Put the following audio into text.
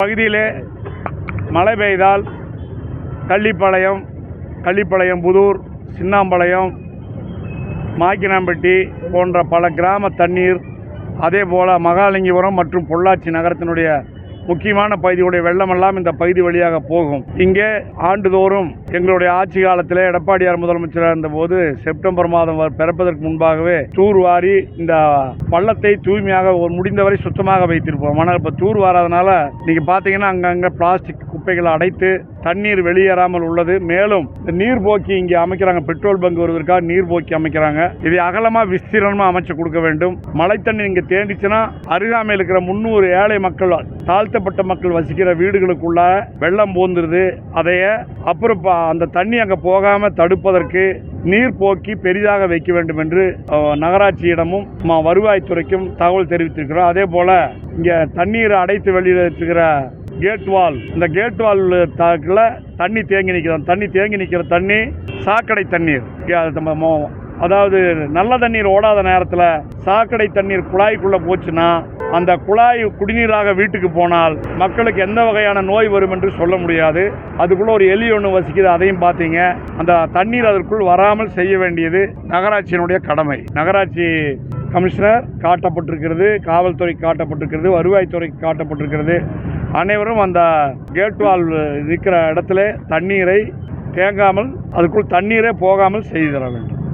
பகுதியிலே மழை பெய்தால் கள்ளிப்பாளையம், புதூர், சின்னாம்பாளையம், மாக்கினாம்பட்டி போன்ற பல கிராம தண்ணீர், அதே போல் மகாலிங்கபுரம் மற்றும் பொள்ளாச்சி நகரத்தினுடைய முக்கியமான பகுதியுடைய வெள்ளமெல்லாம் இந்த பகுதி வழியாக போகும். இங்கே ஆண்டுதோறும் எங்களுடைய ஆட்சி காலத்தில் எடப்பாடியார் முதலமைச்சராக இருந்தபோது செப்டம்பர் மாதம் பிறப்பதற்கு முன்பாகவே தூர்வாரி இந்த பள்ளத்தை தூய்மையாக முடிந்தவரை சுத்தமாக வைத்திருப்போம். ஆனால் இப்போ தூர் வாராதனால நீங்கள் பார்த்தீங்கன்னா அங்கங்கே பிளாஸ்டிக் குப்பைகளை அடைத்து தண்ணீர் வெளியேறாமல் உள்ளது. மேலும் இந்த நீர்போக்கி இங்கே அமைக்கிறாங்க, பெட்ரோல் பங்க் வருவதற்காக நீர்போக்கி அமைக்கிறாங்க. இதை அகலமாக விஸ்தீரணமாக அமைச்சு கொடுக்க வேண்டும். மழை தண்ணீர் இங்கே தேங்கிச்சுன்னா அருகாமையில் இருக்கிற 300 ஏழை மக்கள், தாழ்த்தப்பட்ட மக்கள் வசிக்கிற வீடுகளுக்குள்ள வெள்ளம் போந்துருது. அதைய அப்புறம் அந்த தண்ணி அங்கே போகாமல் தடுப்பதற்கு நீர்போக்கி பெரிதாக வைக்க வேண்டும் என்று நகராட்சியிடமும் வருவாய்த்துறைக்கும் தகவல் தெரிவித்திருக்கிறோம். அதே போல இங்கே தண்ணீரை அடைத்து வெளியில் இருக்கிற கேட் வால், இந்த கேட் வால் தண்ணி தேங்கி நிற்கிற தண்ணி சாக்கடை தண்ணீர். அதாவது நல்ல தண்ணீர் ஓடாத நேரத்தில் சாக்கடை தண்ணீர் குழாய்க்குள்ளே போச்சுன்னா அந்த குழாய் குடிநீராக வீட்டுக்கு போனால் மக்களுக்கு எந்த வகையான நோய் வரும் என்று சொல்ல முடியாது. அதுக்குள்ளே ஒரு எலி ஒன்று வசிக்குது, அதையும் பார்த்தீங்க. அந்த தண்ணீர் அதற்குள் வராமல் செய்ய வேண்டியது நகராட்சியினுடைய கடமை. நகராட்சி கமிஷனர் காட்டப்பட்டிருக்கிறது, காவல்துறை காட்டப்பட்டிருக்கிறது, வருவாய்த்துறைக்கு காட்டப்பட்டிருக்கிறது. அனைவரும் அந்த கேட் வால் இருக்கிற இடத்துல தண்ணீரை தேங்காமல், அதுக்குள் தண்ணீரே போகாமல் செய்து தர வேண்டும்.